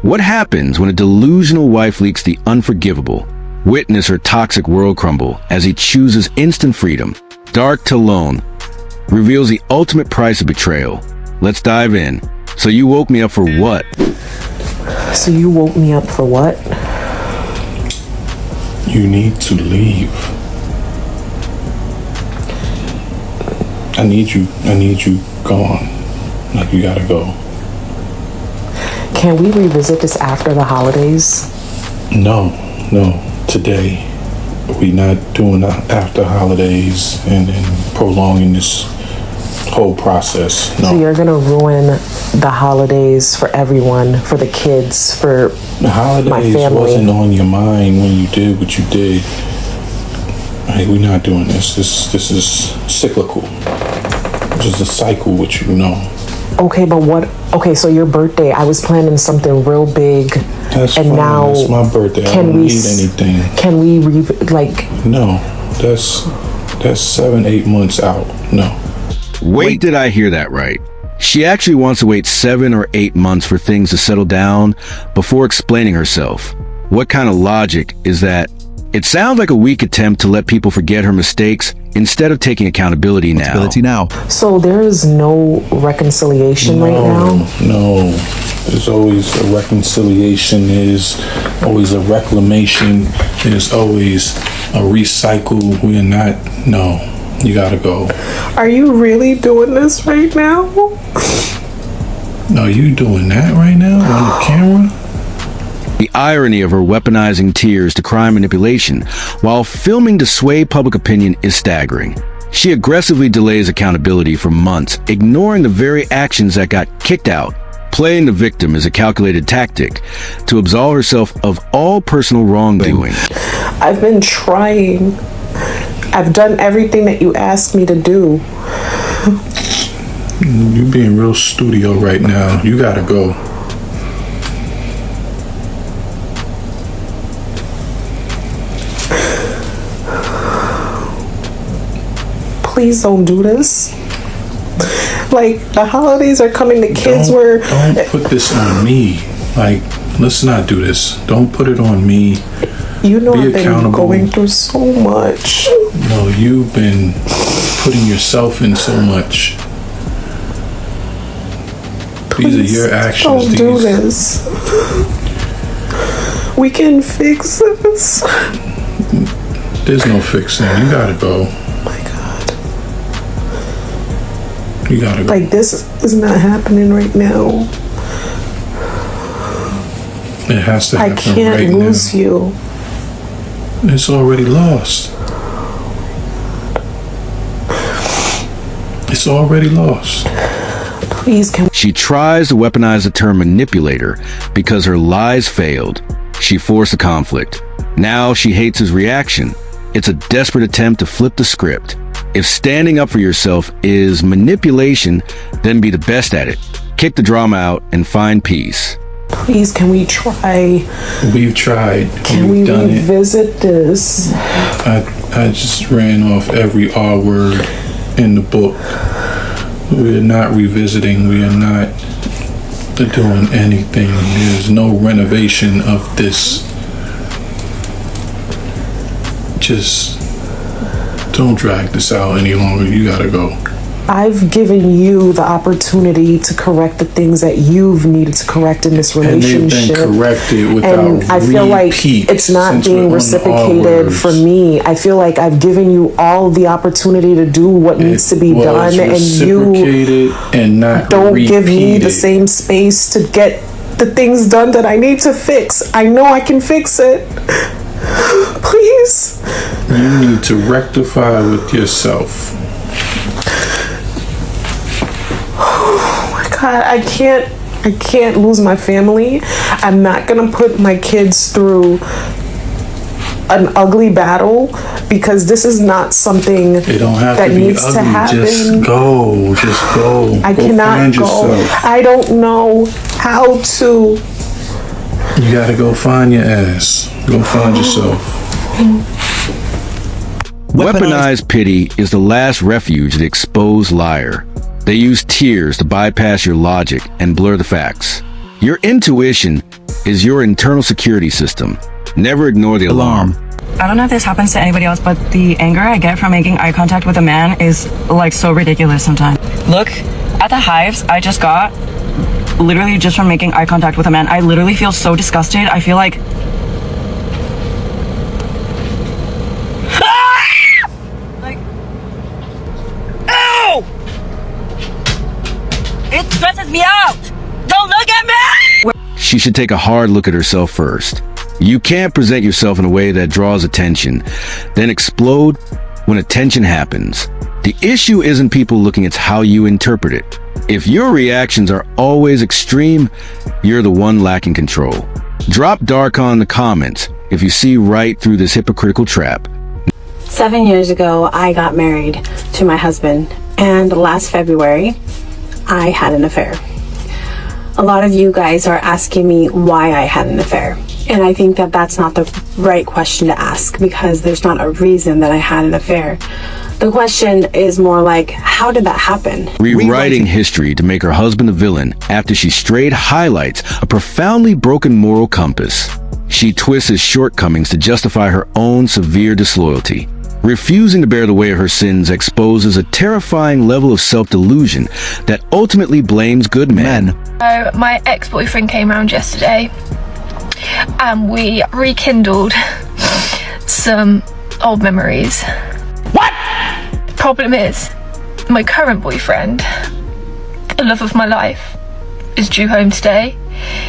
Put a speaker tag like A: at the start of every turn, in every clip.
A: What happens when a delusional wife leaks the unforgivable? Witness her toxic world crumble as he chooses instant freedom. Dark to Lone reveals the ultimate price of betrayal. Let's dive in. So you woke me up for what?
B: So you woke me up for what?
C: You need to leave. I need you gone. Like, you gotta go.
B: Can we revisit this after the holidays?
C: No. Today. We not doing after holidays and prolonging this whole process. No.
B: So you're gonna ruin the holidays for everyone, for the kids, for
C: the holidays
B: my family.
C: Wasn't on your mind when you did what you did. Hey, we're not doing this. This is cyclical. Just a cycle, which you know.
B: Okay, but what? Okay, so your birthday, I was planning something real big.
C: That's
B: and
C: fine.
B: Now
C: it's my birthday. I don't need anything.
B: Can we
C: No, that's 7-8 months out. No.
A: Wait, did I hear that right? She actually wants to wait 7 or 8 months for things to settle down before explaining herself. What kind of logic is that? It sounds like a weak attempt to let people forget her mistakes instead of taking accountability now.
B: So there is no reconciliation right now?
C: No. There's always a reconciliation. There's always a reclamation. There's always a recycle. We're not. No. You gotta go.
B: Are you really doing this right now?
C: No, you doing that right now on the camera?
A: The irony of her weaponizing tears to crime manipulation while filming to sway public opinion is staggering. She aggressively delays accountability for months, ignoring the very actions that got kicked out. Playing the victim is a calculated tactic to absolve herself of all personal wrongdoing.
B: I've been trying. I've done everything that you asked me to do.
C: You being real studio right now. You gotta go.
B: Please don't do this. Like, the holidays are coming, the kids
C: Don't put this on me. Like, let's not do this. Don't put it on me.
B: You know,
C: Be
B: I've been
C: accountable.
B: going through so much.
C: No, you've been putting yourself in so much.
B: Please,
C: these are your actions.
B: Don't do this. We can fix this.
C: There's no fixing. You gotta go.
B: Oh my God.
C: You gotta go.
B: Like, this is not happening right now.
C: It has to happen
B: I can't
C: right
B: lose
C: now.
B: you.
C: It's already lost. It's already lost.
B: Please, can
A: She tries to weaponize the term manipulator because her lies failed. She forced a conflict. Now she hates his reaction. It's a desperate attempt to flip the script. If standing up for yourself is manipulation, then be the best at it. Kick the drama out and find peace.
B: Please, can we try?
C: We've tried.
B: Can we
C: We've done
B: revisit this?
C: I just ran off every R word in the book. We're not revisiting. We are not doing anything. There's no renovation of this. Just don't drag this out any longer. You gotta go.
B: I've given you the opportunity to correct the things that you've needed to correct in this relationship.
C: And they've been corrected without
B: and I feel like it's not being reciprocated for me. I feel like I've given you all the opportunity to do what needs to be done, and you
C: and not
B: don't give me the
C: repeated.
B: same space to get the things done that I need to fix. I know I can fix it. Please.
C: You need to rectify with yourself.
B: God, I can't lose my family. I'm not gonna put my kids through an ugly battle because this is not something
C: It don't have
B: that
C: to be
B: needs
C: ugly.
B: to happen.
C: Just go.
B: I cannot
C: find
B: go.
C: yourself.
B: I don't know how to.
C: You gotta go find your ass. Go find yourself.
A: Weaponized pity is the last refuge of the exposed liar. They use tears to bypass your logic and blur the facts. Your intuition is your internal security system. Never ignore the alarm.
D: I don't know if this happens to anybody else, but the anger I get from making eye contact with a man is like so ridiculous sometimes. Look at the hives I just got, literally just from making eye contact with a man. I literally feel so disgusted. I feel like... like... Ow! It stresses me out! Don't look at me!
A: She should take a hard look at herself first. You can't present yourself in a way that draws attention, then explode when attention happens. The issue isn't people looking, it's how you interpret it. If your reactions are always extreme, you're the one lacking control. Drop dark on the comments if you see right through this hypocritical trap.
E: 7 years ago, I got married to my husband, and last February, I had an affair. A lot of you guys are asking me why I had an affair. And I think that that's not the right question to ask, because there's not a reason that I had an affair. The question is more like, how did that happen?
A: Rewriting history to make her husband the villain after she straight highlights a profoundly broken moral compass. She twists his shortcomings to justify her own severe disloyalty. Refusing to bear the weight of her sins exposes a terrifying level of self-delusion that ultimately blames good men.
F: So my ex-boyfriend came around yesterday and we rekindled some old memories. What? Problem is, my current boyfriend, the love of my life, is due home today.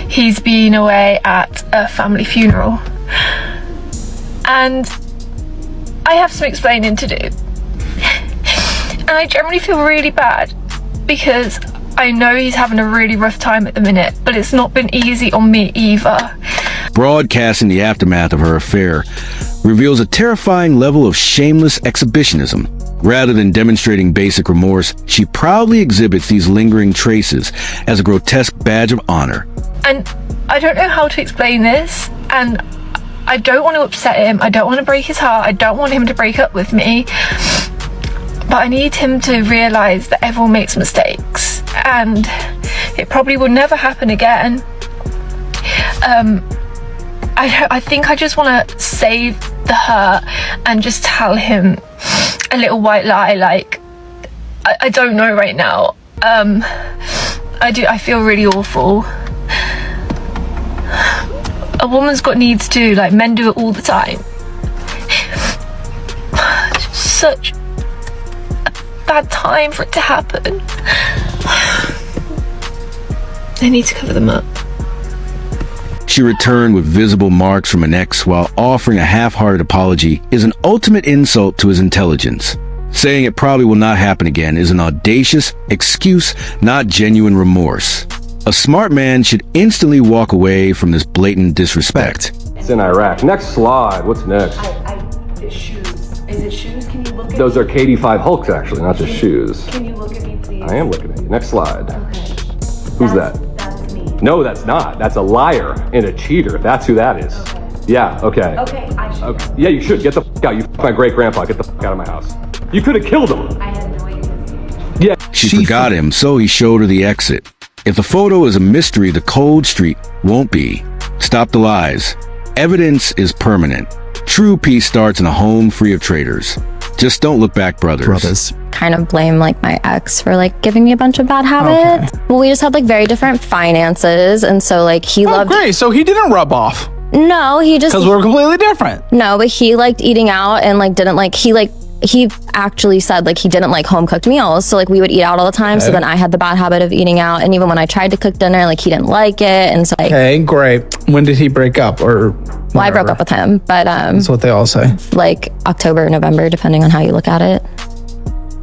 F: He's been away at a family funeral and I have some explaining to do. And I generally feel really bad because I know he's having a really rough time at the minute, but it's not been easy on me either.
A: Broadcasting the aftermath of her affair reveals a terrifying level of shameless exhibitionism. Rather than demonstrating basic remorse, she proudly exhibits these lingering traces as a grotesque badge of honor.
F: And I don't know how to explain this, and I don't want to upset him, I don't want to break his heart, I don't want him to break up with me, but I need him to realise that everyone makes mistakes and it probably will never happen again. I think I just want to save the hurt and just tell him a little white lie, like I don't know right now. I feel really awful. A woman's got needs too, like men do it all the time. Such a bad time for it to happen. I need to cover them up.
A: She returned with visible marks from an ex while offering a half-hearted apology is an ultimate insult to his intelligence. Saying it probably will not happen again is an audacious excuse, not genuine remorse. A smart man should instantly walk away from this blatant disrespect.
G: It's in Iraq. Next slide. What's next?
E: It's shoes. Is it shoes? Can you look at
G: Those are KD5 Hulks, actually, not just shoes.
E: Can you look at me, please?
G: I am looking at you. Next slide.
E: Okay.
G: Who's that?
E: That's me.
G: No, that's not. That's a liar and a cheater. That's who that is.
E: Okay.
G: Yeah, okay.
E: Okay, I should.
G: Okay. Yeah, you should. Get the f*** out. You f*** my great-grandpa. Get the f*** out of my house. You could have killed him.
E: I had no idea.
G: Yeah.
A: She forgot him, so he showed her the exit. If the photo is a mystery, the cold street won't be. Stop the lies. Evidence is permanent. True peace starts in a home free of traitors. Just don't look back, brothers.
H: Kind of blame like my ex for like giving me a bunch of bad habits. Well, we just had like very different finances, and so like he loved.
I: Great, so he didn't rub off.
H: No, he just
I: Because we're completely different.
H: No, but he liked eating out and like didn't like he actually said like he didn't like home cooked meals, so like we would eat out all the time. So then I had the bad habit of eating out, and even when I tried to cook dinner, like he didn't like it, and so like,
I: Okay, great. When did he break up, or?
H: Well, I broke up with him, but
I: That's what they all say.
H: like October, November, depending on how you look at it.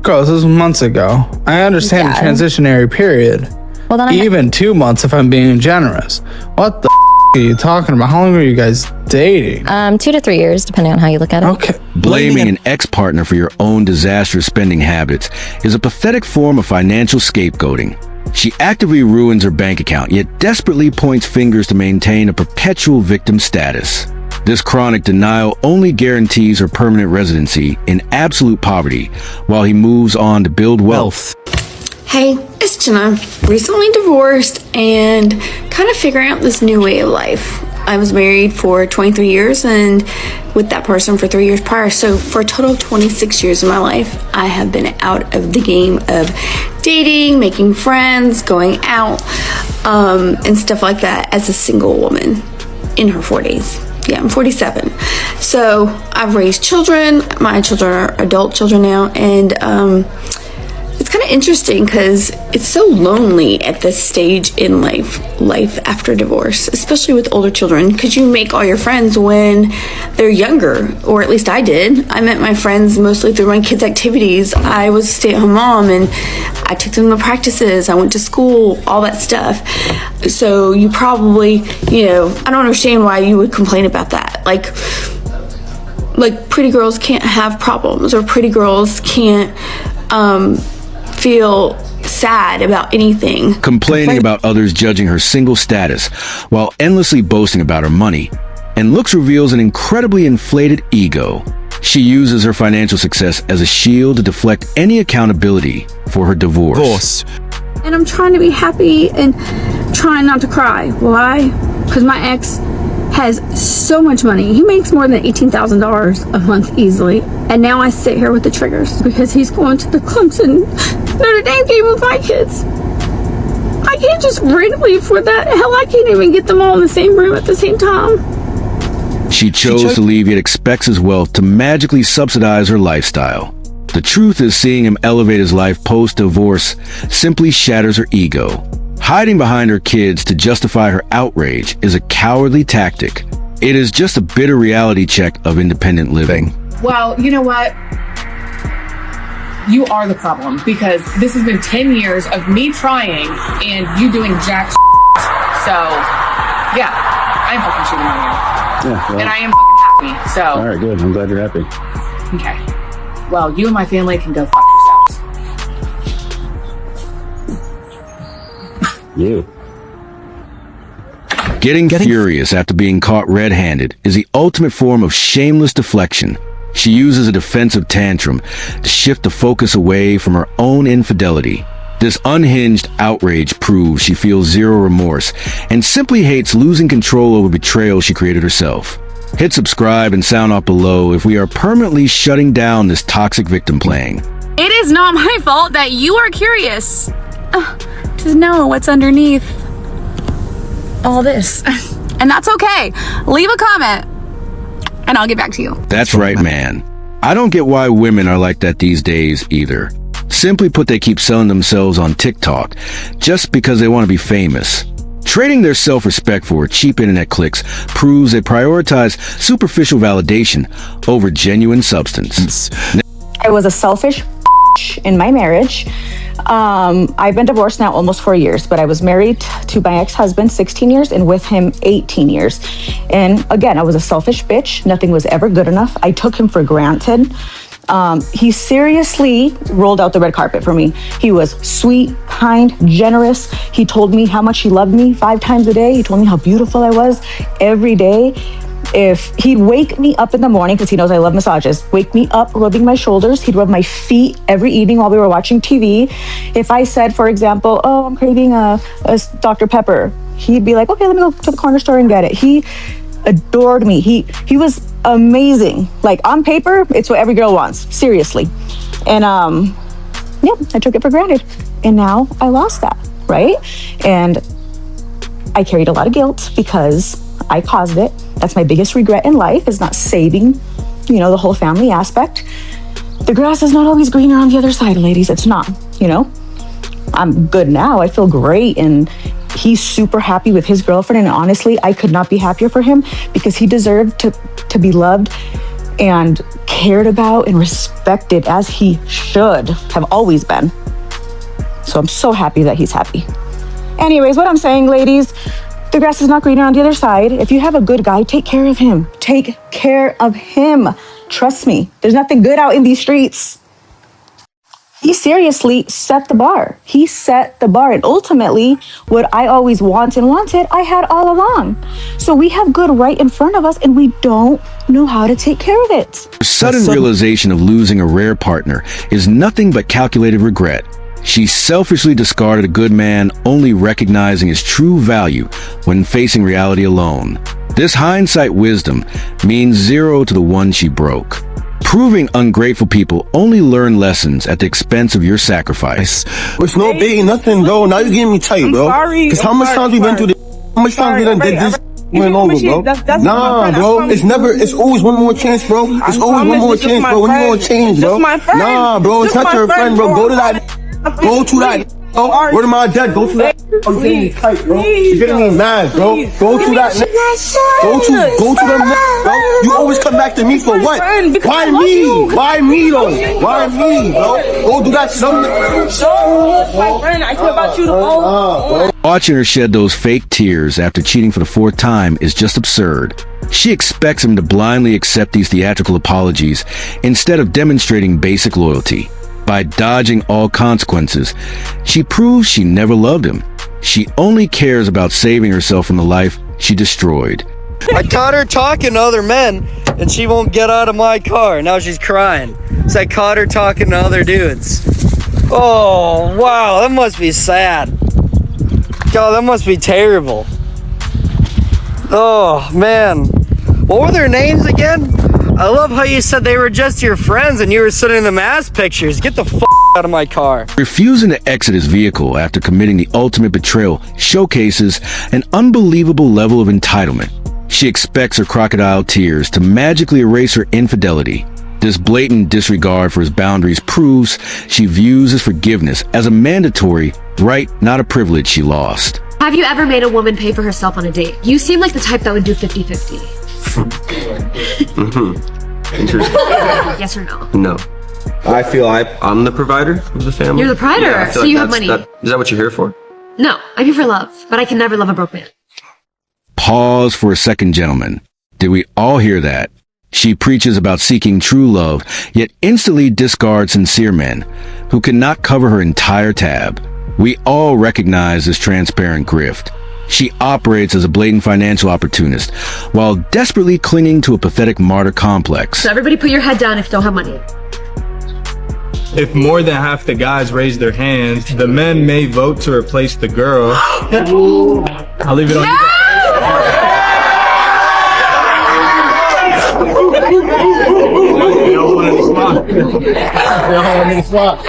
I: Girl, this was months ago. I understand the
H: Yeah.
I: transitionary period.
H: Well, then
I: Even 2 months if I'm being generous. What the are you talking about? How long were you guys dating?
H: 2 to 3 years, depending on how you look at it.
I: Okay.
A: Blaming an ex-partner for your own disastrous spending habits is a pathetic form of financial scapegoating. She actively ruins her bank account, yet desperately points fingers to maintain a perpetual victim status. This chronic denial only guarantees her permanent residency in absolute poverty, while he moves on to build wealth.
J: Hey, question. I'm recently divorced and kind of figuring out this new way of life. I was married for 23 years and with that person for 3 years prior. So for a total of 26 years of my life, I have been out of the game of dating, making friends, going out, and stuff like that as a single woman in her 40s. Yeah, I'm 47. So I've raised children. My children are adult children now. And it's kind of interesting because it's so lonely at this stage in life after divorce, especially with older children, because you make all your friends when they're younger, or at least I did. I met my friends mostly through my kids' activities. I was a stay-at-home mom and I took them to practices. I went to school, all that stuff. So you probably, I don't understand why you would complain about that. Like pretty girls can't have problems, or pretty girls can't feel sad about anything.
A: Complaining about others judging her single status while endlessly boasting about her money. And looks reveals an incredibly inflated ego. She uses her financial success as a shield to deflect any accountability for her divorce.
K: And I'm trying to be happy and trying not to cry. Why? Because my ex has so much money. He makes more than $18,000 a month easily. And now I sit here with the triggers because he's going to the Clemson Notre Dame game with my kids. I can't just randomly afford that. Hell, I can't even get them all in the same room at the same time.
A: She chose to leave, yet expects his wealth to magically subsidize her lifestyle. The truth is, seeing him elevate his life post-divorce simply shatters her ego. Hiding behind her kids to justify her outrage is a cowardly tactic. It is just a bitter reality check of independent living.
L: Well, you know what? You are the problem, because this has been 10 years of me trying and you doing jack So, yeah, I'm fucking cheating on you.
M: Yeah, well,
L: and I am fucking happy, so.
M: All right, good. I'm glad you're happy.
L: Okay. Well, you and my family can go fuck yourselves.
M: You.
A: Getting furious after being caught red-handed is the ultimate form of shameless deflection. She uses a defensive tantrum to shift the focus away from her own infidelity. This unhinged outrage proves she feels zero remorse and simply hates losing control over betrayal she created herself. Hit subscribe and sound off below if we are permanently shutting down this toxic victim playing.
K: It is not my fault that you are curious to know what's underneath all this. And that's okay. Leave a comment and I'll get back to you.
A: That's right, man. I don't get why women are like that these days either. Simply put, they keep selling themselves on TikTok just because they want to be famous. Trading their self-respect for cheap internet clicks proves they prioritize superficial validation over genuine substance.
N: I was a selfish in my marriage. I've been divorced now almost 4 years, but I was married to my ex-husband 16 years and with him 18 years. And again, I was a selfish bitch. Nothing was ever good enough. I took him for granted. He seriously rolled out the red carpet for me. He was sweet, kind, generous. He told me how much he loved me 5 times a day. He told me how beautiful I was every day. If he'd wake me up in the morning, because he knows I love massages, wake me up rubbing my shoulders. He'd rub my feet every evening while we were watching TV. If I said, for example, oh, I'm craving a Dr. Pepper, he'd be like, okay, let me go to the corner store and get it. He adored me. He was amazing. Like, on paper, it's what every girl wants, seriously. And yeah, I took it for granted. And now I lost that, right? And I carried a lot of guilt because I caused it. That's my biggest regret in life, is not saving, the whole family aspect. The grass is not always greener on the other side, ladies. It's not, I'm good now. I feel great. And he's super happy with his girlfriend. And honestly, I could not be happier for him, because he deserved to be loved and cared about and respected as he should have always been. So I'm so happy that he's happy. Anyways, what I'm saying, ladies, the grass is not greener on the other side. If you have a good guy, take care of him. Take care of him. Trust me, there's nothing good out in these streets. He seriously set the bar. He set the bar. And ultimately, what I always wanted, I had all along. So we have good right in front of us, and we don't know how to take care of it.
A: Sudden realization of losing a rare partner is nothing but calculated regret. She selfishly discarded a good man, only recognizing his true value when facing reality alone. This hindsight wisdom means zero to the one she broke. Proving ungrateful people only learn lessons at the expense of your sacrifice.
M: It's no big nothing, bro. Now you getting me tight, bro. Because how much times we been through this? How much times we done did this? Went over, bro. Nah, bro. It's always one more chance, bro. It's always one more chance, bro. When you gonna change, bro? Nah, bro. It's not your friend, bro. Go to that. Go to that. Oh, where am I dead? Go to that. I'm getting me tight, bro. You're getting me mad, bro. Go to that. Go to them, bro. You always come back to me for what? Why me? Why me, though? Why me, bro? Go do that something.
K: My friend, I care about you the whole.
A: Watching her shed those fake tears after cheating for the 4th time is just absurd. She expects him to blindly accept these theatrical apologies instead of demonstrating basic loyalty. By dodging all consequences, she proves she never loved him. She only cares about saving herself from the life she destroyed.
O: I caught her talking to other men, and she won't get out of my car. Now she's crying. So I caught her talking to other dudes. Oh, wow, that must be sad. God, that must be terrible. Oh, man. What were their names again? I love how you said they were just your friends and you were sending them ass pictures. Get the f*** out of my car.
A: Refusing to exit his vehicle after committing the ultimate betrayal showcases an unbelievable level of entitlement. She expects her crocodile tears to magically erase her infidelity. This blatant disregard for his boundaries proves she views his forgiveness as a mandatory right, not a privilege she lost.
P: Have you ever made a woman pay for herself on a date? You seem like the type that would do 50-50.
Q: Interesting.
P: Yes or no?
Q: No. I feel I'm the provider of the family.
P: You're the provider,
Q: Yeah,
P: so you have money.
Q: Is that what you're here for?
P: No, I'm here for love, but I can never love a broke man.
A: Pause for a second, gentlemen. Did we all hear that? She preaches about seeking true love, yet instantly discards sincere men who cannot cover her entire tab. We all recognize this transparent grift. She operates as a blatant financial opportunist while desperately clinging to a pathetic martyr complex.
P: So everybody put your head down if you don't have money.
R: If more than half the guys raise their hands, the men may vote to replace the girl. I'll leave it on you.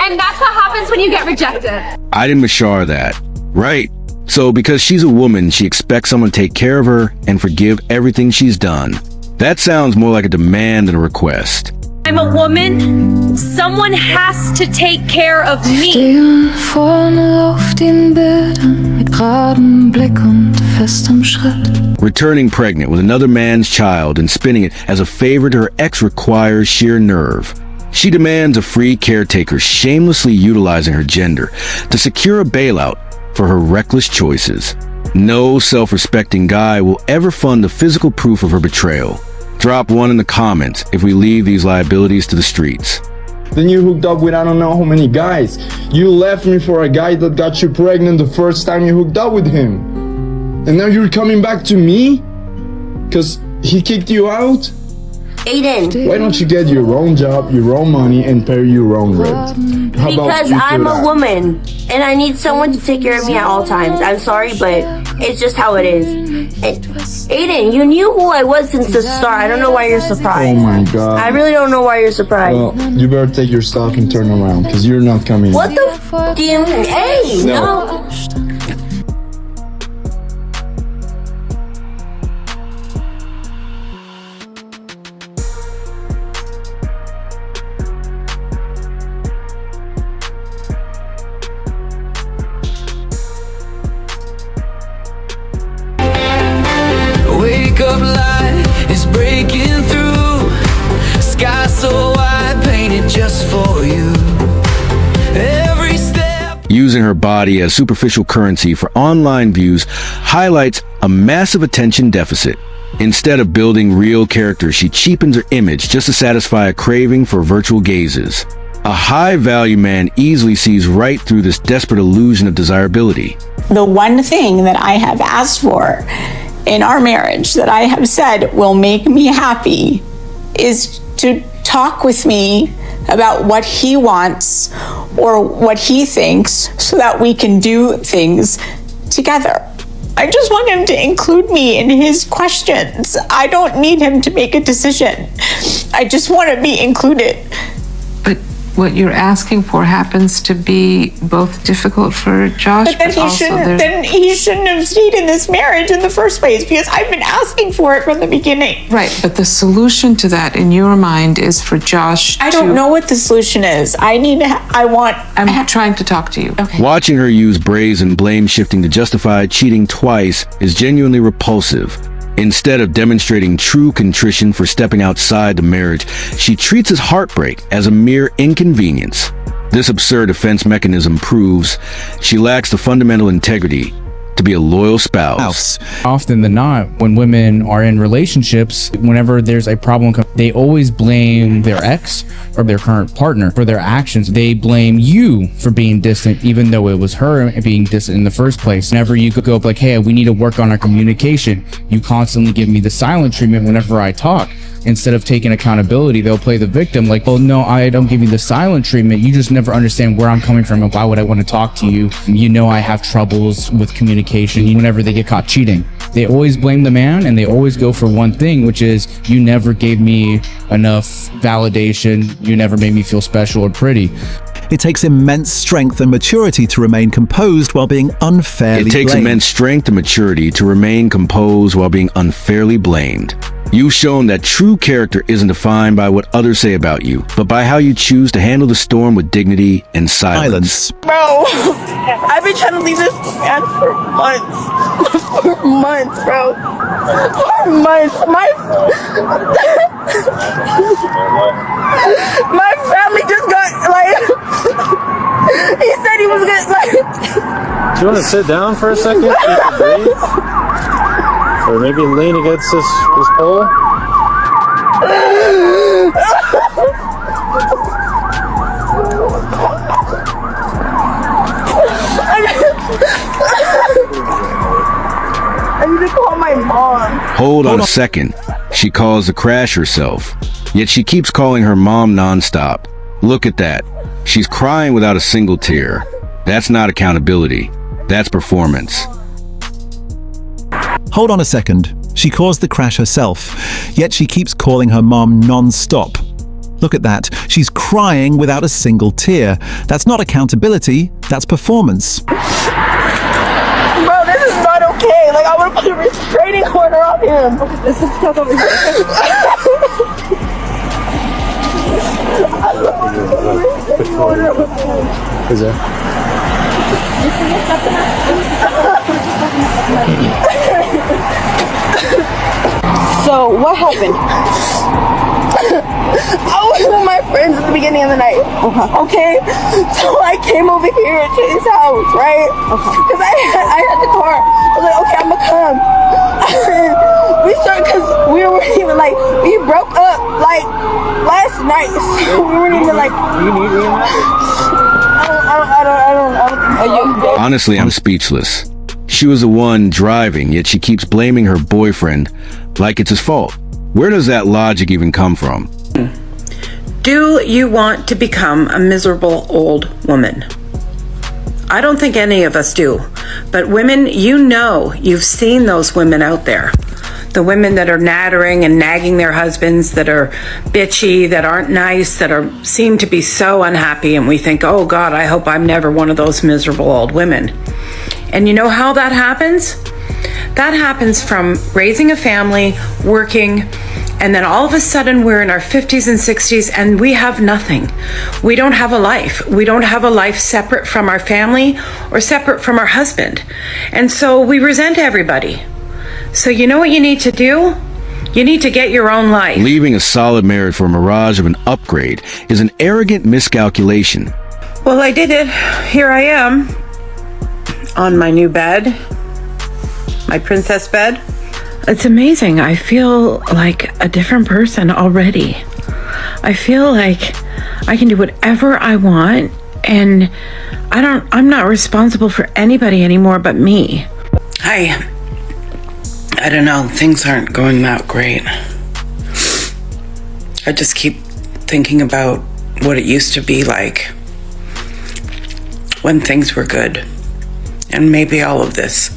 P: And that's what happens when you get rejected.
A: I didn't mashar that. Right. So because she's a woman, she expects someone to take care of her and forgive everything she's done. That sounds more like a demand than a request.
S: I'm a woman. Someone has to take care of me.
A: Returning pregnant with another man's child and spinning it as a favor to her ex requires sheer nerve. She demands a free caretaker, shamelessly utilizing her gender to secure a bailout for her reckless choices. No self-respecting guy will ever fund the physical proof of her betrayal. Drop one in the comments if we leave these liabilities to the streets.
T: Then you hooked up with I don't know how many guys. You left me for a guy that got you pregnant the first time you hooked up with him. And now you're coming back to me? Because he kicked you out?
U: Aiden.
T: Why don't you get your own job, your own money, and pay your own rent? How about
U: Because
T: you do
U: I'm a
T: that?
U: woman and I need someone to take care of me at all times. I'm sorry, but it's just how it is. Aiden, you knew who I was since the start. I don't know why you're surprised.
T: Oh my god.
U: I really don't know why you're surprised.
T: Well, you better take your stuff and turn around, because you're not coming.
U: What the f do you mean? Hey, no.
V: Wake up, light is breaking through. Sky so wide, painted just for you. Every step.
A: Using her body as superficial currency for online views highlights a massive attention deficit. Instead of building real characters, she cheapens her image just to satisfy a craving for virtual gazes. A high-value man easily sees right through this desperate illusion of desirability.
W: The one thing that I have asked for in our marriage that I have said will make me happy is to talk with me about what he wants or what he thinks so that we can do things together. I just want him to include me in his questions. I don't need him to make a decision. I just want to be included.
B: But what you're asking for happens to be both difficult for Josh,
W: But then he shouldn't have stayed in this marriage in the first place because I've been asking for it from the beginning.
B: Right, but the solution to that in your mind is for Josh
W: I don't know what the solution is.
B: I'm trying to talk to you. Okay.
A: Watching her use brazen blame shifting to justify cheating twice is genuinely repulsive. Instead of demonstrating true contrition for stepping outside the marriage, she treats his heartbreak as a mere inconvenience. This absurd defense mechanism proves she lacks the fundamental integrity to be a loyal spouse.
C: Often than not, when women are in relationships, whenever there's a problem, they always blame their ex or their current partner for their actions. They blame you for being distant, even though it was her being distant in the first place. Whenever you go up like, hey, we need to work on our communication, you constantly give me the silent treatment whenever I talk. Instead of taking accountability, they'll play the victim like, well, no, I don't give you the silent treatment. You just never understand where I'm coming from and why would I want to talk to you? You know I have troubles with communication whenever they get caught cheating. They always blame the man and they always go for one thing, which is you never gave me enough validation. You never made me feel special or pretty.
D: It takes immense strength and maturity to remain composed while being unfairly blamed.
A: It takes immense strength and maturity to remain composed while being unfairly blamed. You've shown that true character isn't defined by what others say about you, but by how you choose to handle the storm with dignity and silence.
X: Bro, I've been trying to leave this man for months. For months, bro. For months. My family just got, like, he said he was gonna, like.
R: Do you want to sit down for a second? So you can breathe? Or maybe lean against this pole?
X: I need to call my mom.
A: Hold on a second. She calls the crash herself. Yet she keeps calling her mom nonstop. Look at that. She's crying without a single tear. That's not accountability. That's performance.
D: Hold on a second. She caused the crash herself, yet she keeps calling her mom non-stop. Look at that. She's crying without a single tear. That's not accountability, that's performance.
X: Bro, this is not okay. Like, I want to put a restraining order on him. Okay, this is stuff over here. I love you. Restraining order.
R: Is there?
X: So, what happened? I was with my friends at the beginning of the night. Okay? So I came over here to his house, right? Because I had the car. I was like, okay, I'm gonna come. We started, because we weren't even like, we broke up like last night. So we weren't even like. Do you need me in that? I don't.
A: Honestly, I'm speechless. She was the one driving, yet she keeps blaming her boyfriend like it's his fault. Where does that logic even come from?
Y: Do you want to become a miserable old woman? I don't think any of us do. But women, you know, you've seen those women out there. The women that are nattering and nagging their husbands, that are bitchy, that aren't nice, that seem to be so unhappy, and we think, oh God, I hope I'm never one of those miserable old women. And you know how that happens? That happens from raising a family, working, and then all of a sudden we're in our 50s and 60s and we have nothing. We don't have a life. We don't have a life separate from our family or separate from our husband. And so we resent everybody. So you know what you need to do? You need to get your own life.
A: Leaving a solid marriage for a mirage of an upgrade is an arrogant miscalculation.
Y: Well, I did it. Here I am on my new bed, my princess bed. It's amazing. I feel like a different person already. I feel like I can do whatever I want, and I'm not responsible for anybody anymore but me. I don't know, things aren't going that great. I just keep thinking about what it used to be like when things were good. And maybe all of this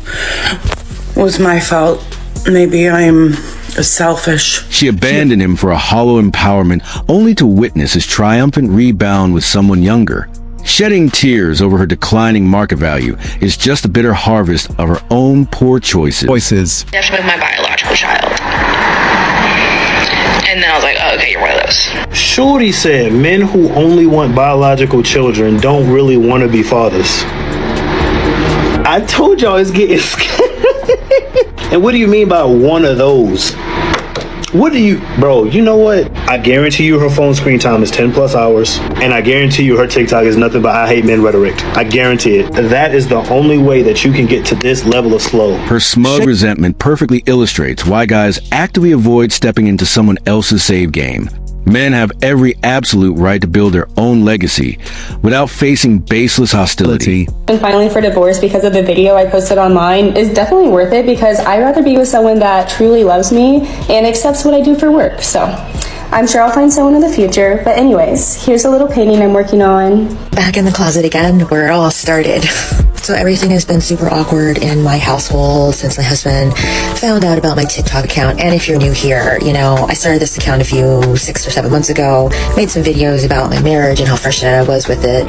Y: was my fault. Maybe I'm selfish.
A: She abandoned him for a hollow empowerment, only to witness his triumphant rebound with someone younger. Shedding tears over her declining market value is just a bitter harvest of her own poor choices.
E: With my biological child. And then I was like, oh, okay, you're one of those.
F: Shorty said men who only want biological children don't really want to be fathers. I told y'all it's getting scary. And what do you mean by one of those? What do you, bro, you know what? I guarantee you her phone screen time is 10 plus hours. And I guarantee you her TikTok is nothing but I hate men rhetoric. I guarantee it. That is the only way that you can get to this level of slow.
A: Her smug resentment perfectly illustrates why guys actively avoid stepping into someone else's save game. Men have every absolute right to build their own legacy without facing baseless hostility.
G: And finally for divorce because of the video I posted online is definitely worth it because I'd rather be with someone that truly loves me and accepts what I do for work. So I'm sure I'll find someone in the future. But anyways, here's a little painting I'm working on.
H: Back in the closet again, where it all started. So everything has been super awkward in my household since my husband found out about my TikTok account. And if you're new here, you know, I started this account 6 or 7 months ago, made some videos about my marriage and how frustrated I was with it.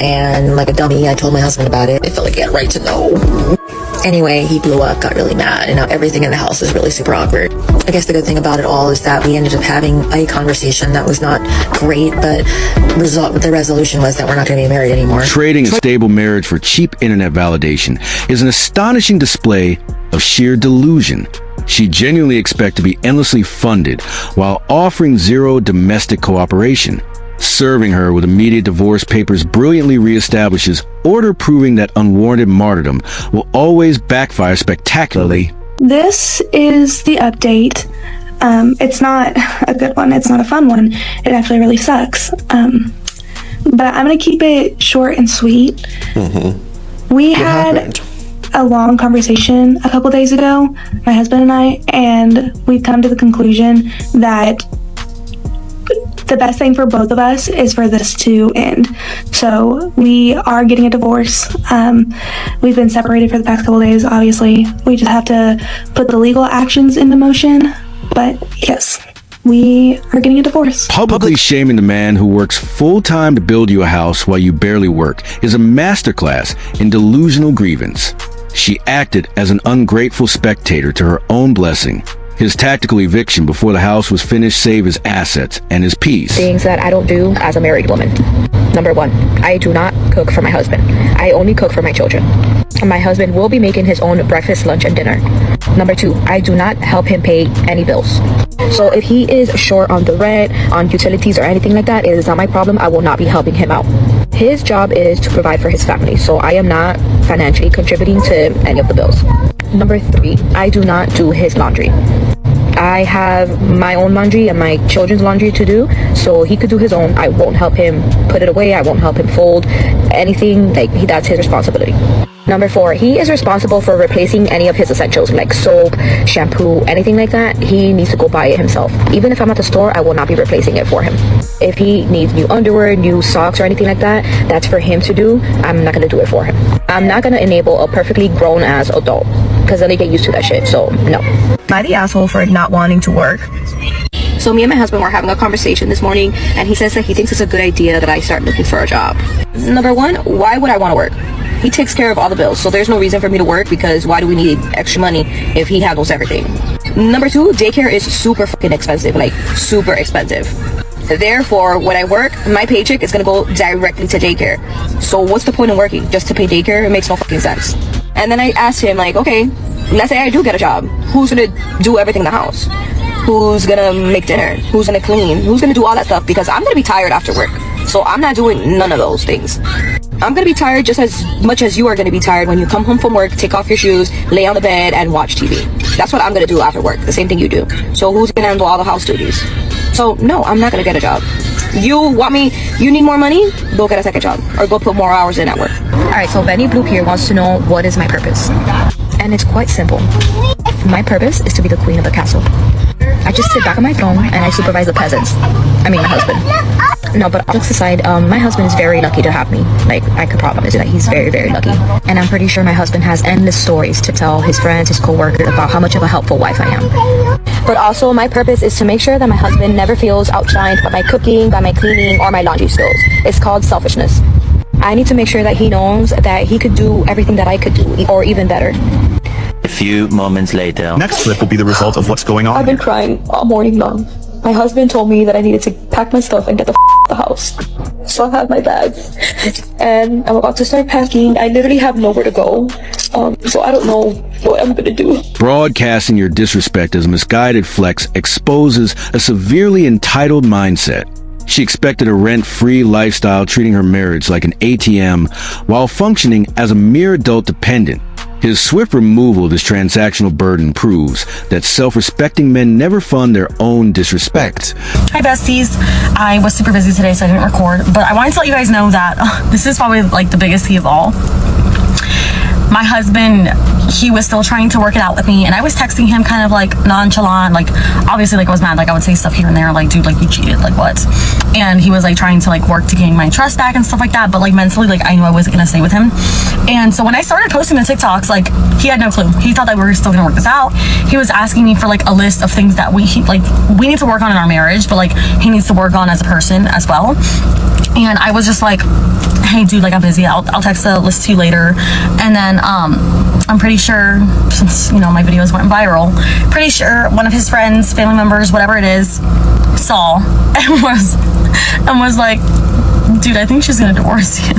H: And like a dummy, I told my husband about it. I felt like he had a right to know. Anyway, he blew up, got really mad, and now everything in the house is really super awkward. I guess the good thing about it all is that we ended up having a conversation that was not great, but the resolution was that we're not going to be married anymore.
A: Trading a stable marriage for cheap internet validation is an astonishing display of sheer delusion. She genuinely expects to be endlessly funded while offering zero domestic cooperation. Serving her with immediate divorce papers brilliantly reestablishes order, proving that unwarranted martyrdom will always backfire spectacularly.
I: This is the update. It's not a good one. It's not a fun one. It actually really sucks. But I'm going to keep it short and sweet. We had a long conversation a couple days ago, my husband and I, and we've come to the conclusion that the best thing for both of us is for this to end. So we are getting a divorce. We've been separated for the past couple days, obviously. We just have to put the legal actions into motion. But yes, we are getting a divorce.
A: Publicly shaming the man who works full-time to build you a house while you barely work is a masterclass in delusional grievance. She acted as an ungrateful spectator to her own blessing. His tactical eviction before the house was finished saved his assets and his peace.
Z: Things that I don't do as a married woman. Number 1, I do not cook for my husband. I only cook for my children. My husband will be making his own breakfast, lunch, and dinner. Number 2, I do not help him pay any bills. So if he is short on the rent, on utilities, or anything like that, it is not my problem. I will not be helping him out. His job is to provide for his family, so I am not financially contributing to any of the bills. Number 3, I do not do his laundry. I have my own laundry and my children's laundry to do, so he could do his own. I won't help him put it away. I won't help him fold anything. That's his responsibility. Number 4, he is responsible for replacing any of his essentials like soap, shampoo, anything like that. He needs to go buy it himself. Even if I'm at the store, I will not be replacing it for him. If he needs new underwear, new socks, or anything like that, that's for him to do. I'm not going to do it for him. I'm not going to enable a perfectly grown-ass adult because then they get used to that shit, so no. Am I the asshole for not wanting to work? So me and my husband were having a conversation this morning, and he says that he thinks it's a good idea that I start looking for a job. Number 1, why would I want to work? He takes care of all the bills, so there's no reason for me to work because why do we need extra money if he handles everything? Number 2, daycare is super fucking expensive, like super expensive. Therefore, when I work, my paycheck is gonna go directly to daycare. So what's the point of working? Just to pay daycare? It makes no fucking sense. And then I asked him, like, okay, let's say I do get a job. Who's gonna do everything in the house? Who's gonna make dinner? Who's gonna clean? Who's gonna do all that stuff? Because I'm gonna be tired after work. So I'm not doing none of those things. I'm gonna be tired just as much as you are gonna be tired when you come home from work, take off your shoes, lay on the bed, and watch TV. That's what I'm gonna do after work, the same thing you do. So who's gonna handle all the house duties? So no, I'm not gonna get a job. You need more money? Go get a second job, or go put more hours in at work. Alright, so Benny Bloop here wants to know what is my purpose. And it's quite simple. My purpose is to be the queen of the castle. I just sit back on my throne and I supervise the peasants. I mean, my husband. No, but jokes aside, my husband is very lucky to have me. Like, I could promise you that he's very, very lucky. And I'm pretty sure my husband has endless stories to tell his friends, his co-workers about how much of a helpful wife I am. But also, my purpose is to make sure that my husband never feels outshined by my cooking, by my cleaning, or my laundry skills. It's called selfishness. I need to make sure that he knows that he could do everything that I could do, or even better.
J: A few moments later.
K: Next clip will be the result of what's going on.
W: I've been crying all morning long. My husband told me that I needed to pack my stuff and get the the house. So I have my bags and I'm about to start packing. I literally have nowhere to go. So I don't know what I'm gonna do.
A: Broadcasting your disrespect as a misguided flex exposes a severely entitled mindset. She expected a rent-free lifestyle, treating her marriage like an ATM while functioning as a mere adult dependent. His swift removal of this transactional burden proves that self-respecting men never fund their own disrespect.
L: Hi besties, I was super busy today so I didn't record, but I wanted to let you guys know that this is probably like the biggest tea of all. My husband, he was still trying to work it out with me, and I was texting him kind of like nonchalant, like obviously like I was mad, like I would say stuff here and there, like dude, like you cheated, like what? And he was like trying to like work to gain my trust back and stuff like that, but like mentally, like I knew I wasn't gonna stay with him. And so when I started posting the TikToks, like he had no clue. He thought that we were still gonna work this out. He was asking me for like a list of things that we need to work on in our marriage, but like he needs to work on as a person as well. And I was just like, hey dude, like I'm busy, I'll text the list to you later. And then I'm pretty sure, since you know my videos went viral, pretty sure one of his friends, family members, whatever it is, saw and was like, dude, I think she's gonna divorce you.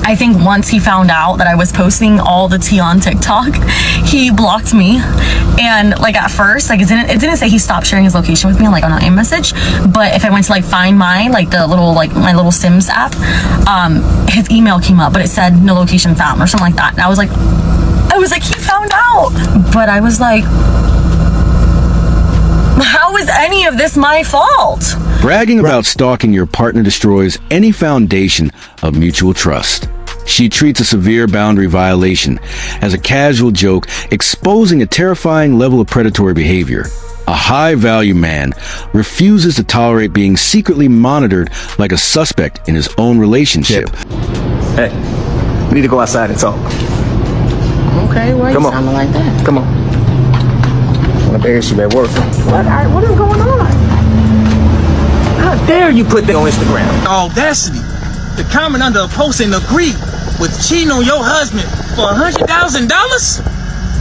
L: I think once he found out that I was posting all the tea on TikTok, he blocked me. And like at first, like it didn't say he stopped sharing his location with me like on an iMessage, but if I went to like find mine, like the little like my little Sims app, his email came up, but it said no location found or something like that. And I was like he found out. But I was like, how is any of this my fault?
A: Bragging about stalking your partner destroys any foundation of mutual trust. She treats a severe boundary violation as a casual joke, exposing a terrifying level of predatory behavior. A high-value man refuses to tolerate being secretly monitored like a suspect in his own relationship.
M: Hey, we need to go outside and talk.
W: Okay, why
M: Come
W: you
M: on.
W: sounding like that?
M: Come on. I'm embarrassed you at work.
W: What is going on?
M: How dare you put that on Instagram? Audacity to comment under a post and agree with cheating on your husband for $100,000?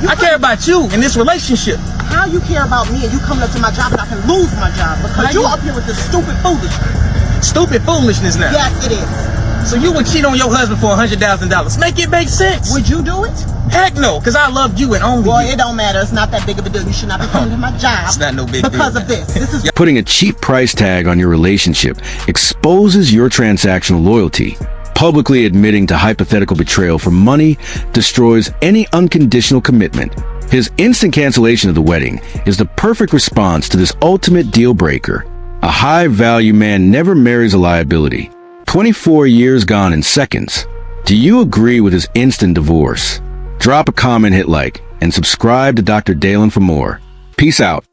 M: I care about you in this relationship.
N: How you care about me and you coming up to my job and I can lose my job because you up here with this stupid foolishness.
M: Stupid foolishness now.
N: Yes, it is.
M: So you would cheat on your husband for $100,000. Make it make sense.
N: Would you do it?
M: Heck no, because I love you and only
N: Boy,
M: you.
N: it don't matter. It's not that big of a deal. You should not be coming to my job.
M: It's not no big deal.
N: Because of this. This is
A: Putting a cheap price tag on your relationship exposes your transactional loyalty. Publicly admitting to hypothetical betrayal for money destroys any unconditional commitment. His instant cancellation of the wedding is the perfect response to this ultimate deal breaker. A high-value man never marries a liability. 24 years gone in seconds. Do you agree with his instant divorce? Drop a comment, hit like, and subscribe to Dr. Dalen for more. Peace out.